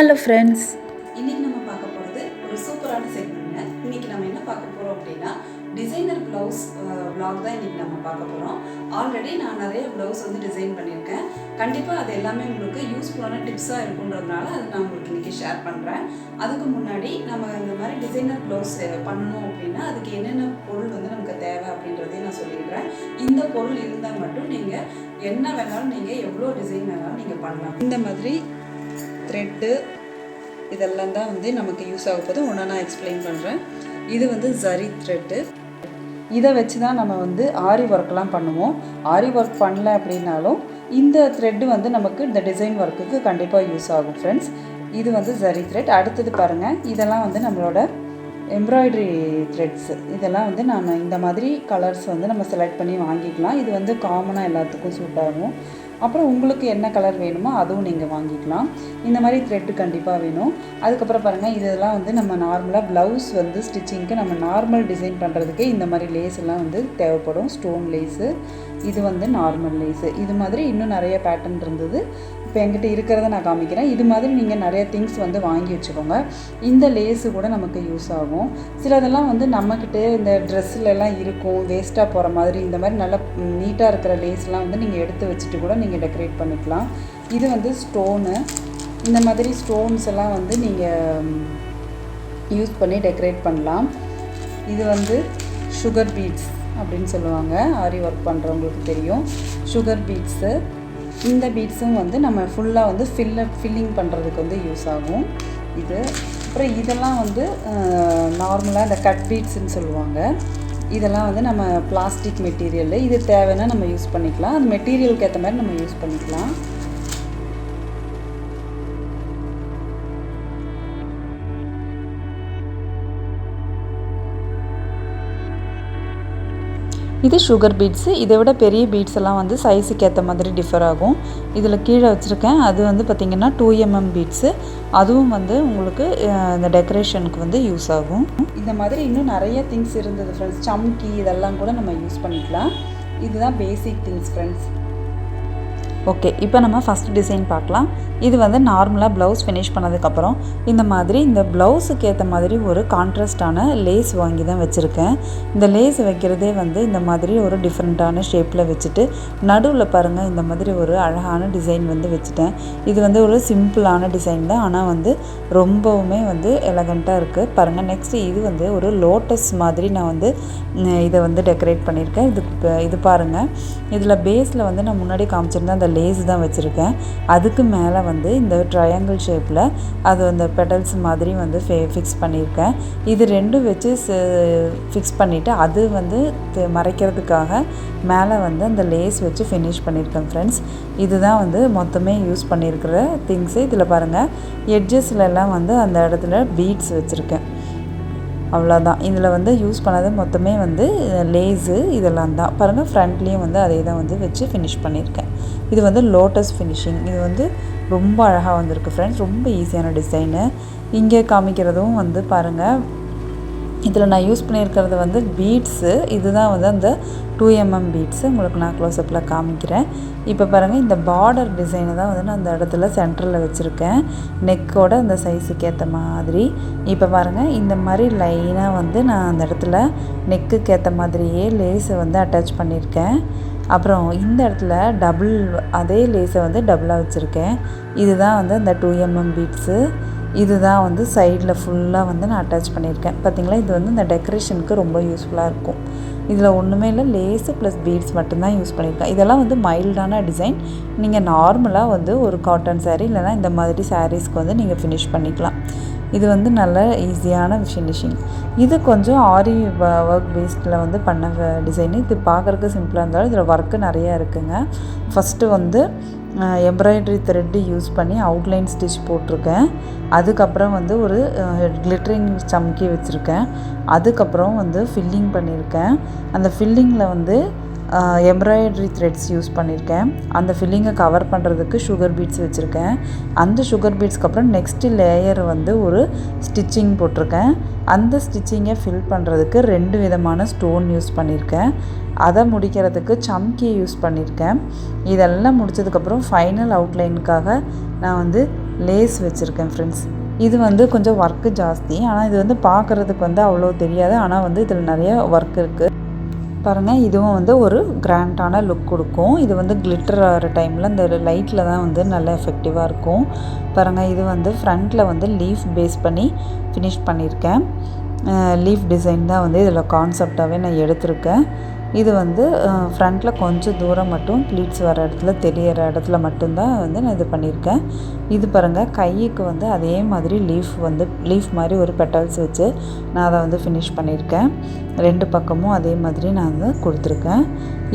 Hello friends, இன்றைக்கி நம்ம பார்க்க போகிறது ஒரு சூப்பரான செக்மெண்ட்ங்க. இன்றைக்கி நம்ம என்ன பார்க்க போகிறோம் அப்படின்னா டிசைனர் ப்ளவுஸ் vlog தான் இன்றைக்கி நம்ம பார்க்க போகிறோம். ஆல்ரெடி நான் நிறைய ப்ளவுஸ் டிசைன் பண்ணியிருக்கேன். கண்டிப்பாக அது எல்லாமே உங்களுக்கு யூஸ்ஃபுல்லான டிப்ஸாக இருக்குன்றதுனால அதை நான் உங்களுக்கு இன்றைக்கி ஷேர் பண்ணுறேன். அதுக்கு முன்னாடி நம்ம இந்த மாதிரி டிசைனர் ப்ளவுஸ் பண்ணணும் அப்படின்னா அதுக்கு என்னென்ன பொருள் நமக்கு தேவை அப்படின்றதையும் நான் சொல்லிடுறேன். இந்த பொருள் இருந்தால் மட்டும் நீங்கள் என்ன வேணாலும் நீங்கள் எவ்வளோ டிசைன் வேணாலும் நீங்கள் பண்ணலாம். இந்த மாதிரி த்ரெட்டு இதெல்லாம் தான் நமக்கு யூஸ் ஆக போது. ஒன்றா நான் எக்ஸ்பிளைன் பண்ணுறேன். இது ஜரி த்ரெட்டு. இதை வச்சு தான் நம்ம ஆரி ஒர்க்லாம் பண்ணுவோம். ஆரி ஒர்க் பண்ணல அப்படின்னாலும் இந்த த்ரெட்டு நமக்கு இந்த டிசைன் ஒர்க்குக்கு கண்டிப்பாக யூஸ் ஆகும் ஃப்ரெண்ட்ஸ். இது ஜரி த்ரெட். அடுத்தது பாருங்கள், இதெல்லாம் நம்மளோட எம்ப்ராய்டரி த்ரெட்ஸு. இதெல்லாம் நான் இந்த மாதிரி கலர்ஸ் நம்ம செலக்ட் பண்ணி வாங்கிக்கலாம். இது காமனாக எல்லாத்துக்கும் சூட் ஆகும். அப்புறம் உங்களுக்கு என்ன கலர் வேணுமோ அதுவும் நீங்கள் வாங்கிக்கலாம். இந்த மாதிரி த்ரெட்டு கண்டிப்பாக வேணும். அதுக்கப்புறம் பாருங்கள், இதெல்லாம் நம்ம நார்மலாக ப்ளவுஸ் ஸ்டிச்சிங்க்கு நம்ம நார்மல் டிசைன் பண்ணுறதுக்கே இந்த மாதிரி லேஸ் எல்லாம் தேவைப்படும். ஸ்டோன் லேஸு, இது நார்மல் லேஸு. இது மாதிரி இன்னும் நிறைய பேட்டர்ன் இருந்தது. இப்போ என்கிட்ட இருக்கிறத நான் காமிக்கிறேன். இது மாதிரி நீங்கள் நிறைய திங்ஸ் வாங்கி வச்சுக்கோங்க. இந்த லேஸு கூட நமக்கு யூஸ் ஆகும். சிலதெல்லாம் நம்மக்கிட்ட இந்த ட்ரெஸ்ஸிலலாம் இருக்கும், வேஸ்ட்டாக போகிற மாதிரி. இந்த மாதிரி நல்லா நீட்டாக இருக்கிற லேஸ்லாம் நீங்கள் எடுத்து வச்சுட்டு கூட நீங்கள் டெக்கரேட் பண்ணிக்கலாம். இது ஸ்டோனு. இந்த மாதிரி ஸ்டோன்ஸ் எல்லாம் நீங்கள் யூஸ் பண்ணி டெக்கரேட் பண்ணலாம். இது சுகர் பீட்ஸ் அப்படின்னு சொல்லுவாங்க. ஆரி ஒர்க் பண்ணுறவங்களுக்கு தெரியும். Sugar beads. இந்த பீட்ஸும் நம்ம ஃபுல்லாக ஃபில்லிங் பண்ணுறதுக்கு யூஸ் ஆகும். இது அப்புறம் இதெல்லாம் நார்மலாக இந்த கட் பீட்ஸுன்னு சொல்லுவாங்க. இதெல்லாம் நம்ம பிளாஸ்டிக் மெட்டீரியல். இது தேவைன்னா நம்ம யூஸ் பண்ணிக்கலாம். அது மெட்டீரியலுக்கு ஏற்ற மாதிரி நம்ம யூஸ் பண்ணிக்கலாம். இது சுகர் பீட்ஸு. இதை விட பெரிய பீட்ஸ் எல்லாம் சைஸுக்கு ஏற்ற மாதிரி டிஃபர் ஆகும். இதில் கீழே வச்சுருக்கேன். அது பார்த்திங்கன்னா 2mm பீட்ஸு. அதுவும் உங்களுக்கு இந்த டெக்கரேஷனுக்கு யூஸ் ஆகும். இந்த மாதிரி இன்னும் நிறைய திங்ஸ் இருந்தது ஃப்ரெண்ட்ஸ். சம்கி இதெல்லாம் கூட நம்ம யூஸ் பண்ணிக்கலாம். இதுதான் பேசிக் திங்ஸ் ஃப்ரெண்ட்ஸ். ஓகே, இப்போ நம்ம ஃபஸ்ட் டிசைன் பார்க்கலாம். இது நார்மலாக ப்ளவுஸ் ஃபினிஷ் பண்ணதுக்கப்புறம் இந்த மாதிரி இந்த ப்ளவுஸுக்கு ஏற்ற மாதிரி ஒரு கான்ட்ராஸ்டான லேஸ் வாங்கி தான் வச்சுருக்கேன். இந்த லேஸ் வைக்கிறதே இந்த மாதிரி ஒரு டிஃப்ரெண்ட்டான ஷேப்பில் வச்சுட்டு நடுவில் பாருங்கள் இந்த மாதிரி ஒரு அழகான டிசைன் வச்சுட்டேன். இது ஒரு சிம்பிளான டிசைன் தான், ஆனால் ரொம்பவுமே எலகண்ட்டாக இருக்குது பாருங்கள். நெக்ஸ்ட்டு இது ஒரு லோட்டஸ் மாதிரி நான் இதை டெக்கரேட் பண்ணியிருக்கேன். இது பாருங்கள், இதில் பேஸில் நான் முன்னாடி காமிச்சிருந்தேன் அந்த லேஸ் தான் வச்சுருக்கேன். அதுக்கு மேலே இந்த ட்ரையாங்கிள் ஷேப்பில் அது அந்த பெடல்ஸ் மாதிரி ஃபிக்ஸ் பண்ணியிருக்கேன். இது ரெண்டும் வச்சு ஃபிக்ஸ் பண்ணிவிட்டு அது மறைக்கிறதுக்காக மேலே அந்த லேஸ் வச்சு ஃபினிஷ் பண்ணியிருக்கேன் ஃப்ரெண்ட்ஸ். இதுதான் மொத்தமே யூஸ் பண்ணியிருக்கிற திங்ஸு. இதில் பாருங்கள், எட்ஜஸ்லலாம் அந்த இடத்துல பீட்ஸ் வச்சுருக்கேன். அவ்வளோதான். இதில் யூஸ் பண்ணது மொத்தமே லேஸு இதெல்லாம் தான். பாருங்கள், ஃப்ரண்ட்லேயும் அதே தான் வச்சு ஃபினிஷ் பண்ணியிருக்கேன். இது லோட்டஸ் ஃபினிஷிங். இது ரொம்ப அழகாக வந்திருக்கு ஃப்ரெண்ட்ஸ். ரொம்ப ஈஸியான டிசைனு. இங்கே காமிக்கிறதும் பாருங்கள், இதில் நான் யூஸ் பண்ணியிருக்கிறது பீட்ஸு. இதுதான் அந்த 2mm பீட்ஸு. உங்களுக்கு நான் க்ளோஸ்அப்பில் காமிக்கிறேன். இப்போ பாருங்கள், இந்த பார்டர் டிசைனை தான் நான் அந்த இடத்துல சென்டரில் வச்சுருக்கேன், நெக்கோட அந்த சைஸுக்கு ஏற்ற மாதிரி. இப்போ பாருங்கள், இந்த மாதிரி லைனாக நான் அந்த இடத்துல நெக்குக்கு ஏற்ற மாதிரியே லேஸை அட்டாச் பண்ணியிருக்கேன். அப்புறம் இந்த இடத்துல டபுள் அதே லேஸை டபுளாக வச்சுருக்கேன். இதுதான் அந்த 2mm பீட்ஸு. இதுதான் சைடில் ஃபுல்லாக நான் அட்டாச் பண்ணியிருக்கேன். பார்த்திங்களா, இது இந்த டெக்கரேஷனுக்கு ரொம்ப யூஸ்ஃபுல்லாக இருக்கும். இதில் ஒன்றுமே இல்லை, லேஸு ப்ளஸ் பீட்ஸ் மட்டும்தான் யூஸ் பண்ணியிருக்கேன். இதெல்லாம் மைல்டான டிசைன். நீங்கள் நார்மலாக ஒரு காட்டன் சாரீ இல்லைனா இந்த மாதிரி சாரீஸ்க்கு நீங்கள் ஃபினிஷ் பண்ணிக்கலாம். இது நல்ல ஈஸியான ஃபினிஷிங். இது கொஞ்சம் ஆரி ஒர்க் பேஸ்டில் பண்ண டிசைனு. இது பார்க்குறதுக்கு சிம்பிளாக இருந்தாலும் இதில் ஒர்க்கு நிறையா இருக்குங்க. ஃபஸ்ட்டு எம்ப்ராய்டரி த்ரெட்டு யூஸ் பண்ணி அவுட்லைன் ஸ்டிச் போட்டிருக்கேன். அதுக்கப்புறம் ஒரு கிளிட்டரிங் சம்கி வச்சுருக்கேன். அதுக்கப்புறம் ஃபில்லிங் பண்ணியிருக்கேன். அந்த ஃபில்லிங்கில் எம்ப்ராய்டரி த்ரெட்ஸ் யூஸ் பண்ணியிருக்கேன். அந்த ஃபில்லிங்கை கவர் பண்ணுறதுக்கு சுகர் பீட்ஸ் வச்சுருக்கேன். அந்த சுகர் பீட்ஸ்க்கு அப்புறம் நெக்ஸ்ட்டு லேயர் ஒரு ஸ்டிச்சிங் போட்டிருக்கேன். அந்த ஸ்டிச்சிங்கை ஃபில் பண்ணுறதுக்கு 2 விதமான ஸ்டோன் யூஸ் பண்ணியிருக்கேன். அதை முடிக்கிறதுக்கு சம்கி யூஸ் பண்ணியிருக்கேன். இதெல்லாம் முடித்ததுக்கப்புறம் ஃபைனல் அவுட்லைனுக்காக நான் லேஸ் வச்சுருக்கேன் ஃப்ரெண்ட்ஸ். இது வந்து கொஞ்சம் ஒர்க்கு ஜாஸ்தி, ஆனால் இது வந்து பார்க்குறதுக்கு வந்து அவ்வளோ தெரியாது. ஆனால் வந்து இதில் நிறைய ஒர்க் இருக்குது பாருங்கள். இதுவும் வந்து ஒரு கிராண்டான லுக் கொடுக்கும். இது வந்து கிளிட்டர் ஆகிற டைமில் இந்த லைட்டில் தான் வந்து நல்லா எஃபெக்டிவாக இருக்கும் பாருங்கள். இது வந்து ஃப்ரண்ட்டில் வந்து லீஃப் பேஸ் பண்ணி ஃபினிஷ் பண்ணியிருக்கேன். லீஃப் டிசைன் தான் வந்து இதில் கான்செப்டாகவே நான் எடுத்திருக்கேன். இது வந்து ஃப்ரண்ட்டில் கொஞ்சம் தூரம் மட்டும் ப்ளீட்ஸ் வர இடத்துல தெரியிற இடத்துல மட்டும்தான் வந்து நான் இது பண்ணியிருக்கேன். இது பாருங்கள், கைக்கு வந்து அதே மாதிரி லீஃப் மாதிரி ஒரு பெட்டல்ஸ் வச்சு நான் அதை வந்து ஃபினிஷ் பண்ணியிருக்கேன். 2 பக்கமும் அதே மாதிரி நான் வந்து கொடுத்துருக்கேன்.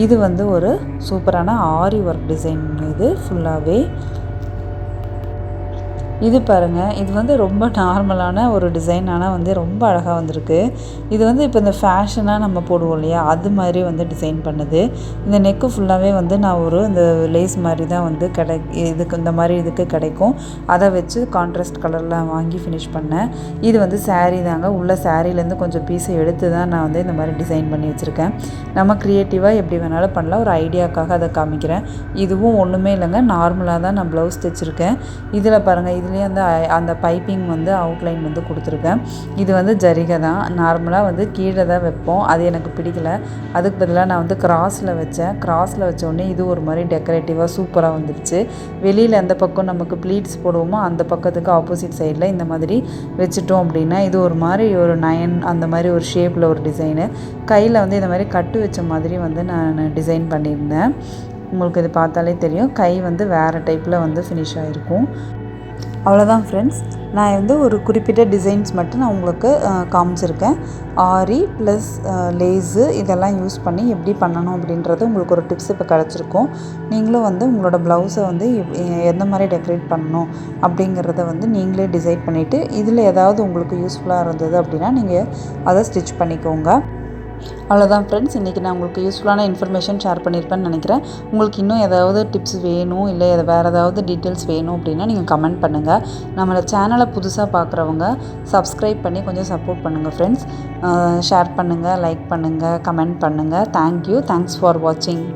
இது வந்து ஒரு சூப்பரான ஆரி ஒர்க் டிசைன். இது ஃபுல்லாகவே இது பாருங்கள், இது வந்து ரொம்ப நார்மலான ஒரு டிசைன், ஆனால் வந்து ரொம்ப அழகாக வந்திருக்கு. இது வந்து இப்போ இந்த ஃபேஷனாக நம்ம போடுவோம் இல்லையா, அது மாதிரி வந்து டிசைன் பண்ணுது. இந்த நெக்கு ஃபுல்லாகவே வந்து நான் இந்த லேஸ் மாதிரி தான் வந்து இந்த மாதிரி இதுக்கு கிடைக்கும். அதை வச்சு கான்ட்ராஸ்ட் கலரில் வாங்கி ஃபினிஷ் பண்ணேன். இது வந்து சாரீ தாங்க. உள்ள சாரீலேருந்து கொஞ்சம் பீஸை எடுத்து தான் நான் வந்து இந்த மாதிரி டிசைன் பண்ணி வச்சுருக்கேன். நம்ம க்ரியேட்டிவாக எப்படி வேணாலும் பண்ணலாம். ஒரு ஐடியாக்காக அதை காமிக்கிறேன். இதுவும் ஒன்றுமே இல்லைங்க, நார்மலாக தான் நான் ப்ளவுஸ் தைச்சிருக்கேன். இதில் பாருங்கள், இதுலேயே வந்து அந்த பைப்பிங் வந்து அவுட்லைன் வந்து கொடுத்துருக்கேன். இது வந்து ஜரிகை தான். நார்மலாக வந்து கீழே தான் வைப்போம், அது எனக்கு பிடிக்கல. அதுக்கு பதிலாக நான் வந்து கிராஸில் வச்சேன். கிராஸில் வச்சோடனே இது ஒரு மாதிரி டெக்கரேட்டிவாக சூப்பராக வந்துடுச்சு. வெளியில் எந்த பக்கம் நமக்கு ப்ளீட்ஸ் போடுவோமோ அந்த பக்கத்துக்கு ஆப்போசிட் சைடில் இந்த மாதிரி வச்சுட்டோம் அப்படின்னா இது ஒரு மாதிரி ஒரு நயன் அந்த மாதிரி ஒரு ஷேப்பில் ஒரு டிசைனு. கையில் வந்து இந்த மாதிரி கட்டு வச்ச மாதிரி வந்து நான் டிசைன் பண்ணியிருந்தேன். உங்களுக்கு இது பார்த்தாலே தெரியும், கை வந்து வேறு டைப்பில் வந்து ஃபினிஷ் ஆகிருக்கும். அவ்வளோதான் ஃப்ரெண்ட்ஸ். நான் வந்து ஒரு குறிப்பிட்ட டிசைன்ஸ் மட்டும் நான் உங்களுக்கு காமிச்சிருக்கேன். ஆரி ப்ளஸ் லேஸு இதெல்லாம் யூஸ் பண்ணி எப்படி பண்ணணும் அப்படின்றது உங்களுக்கு ஒரு டிப்ஸ் இப்போ கிடச்சிருக்கும். நீங்களும் வந்து உங்களோட ப்ளவுஸை வந்து எந்த மாதிரி டெக்கரேட் பண்ணணும் அப்படிங்கிறத வந்து நீங்களே டிசைட் பண்ணிவிட்டு இதில் ஏதாவது உங்களுக்கு யூஸ்ஃபுல்லாக இருந்தது அப்படின்னா நீங்கள் அதை ஸ்டிச் பண்ணிக்கோங்க. அவ்வளோதான் ஃப்ரெண்ட்ஸ். இன்றைக்கி நான் உங்களுக்கு யூஸ்ஃபுல்லான இன்ஃபர்மேஷன் ஷேர் பண்ணியிருப்பேன்னு நினைக்கிறேன். உங்களுக்கு இன்னும் ஏதாவது டிப்ஸ் வேணும், இல்லை வேறு ஏதாவது டீட்டெயில்ஸ் வேணும் அப்படின்னா நீங்கள் கமெண்ட் பண்ணுங்கள். நம்மளோட சேனலை புதுசாக பார்க்குறவங்க சப்ஸ்கிரைப் பண்ணி கொஞ்சம் சப்போர்ட் பண்ணுங்கள் ஃப்ரெண்ட்ஸ். ஷேர் பண்ணுங்கள், லைக் பண்ணுங்கள், கமெண்ட் பண்ணுங்கள். தேங்க்யூ. தேங்க்ஸ் ஃபார் வாட்சிங்.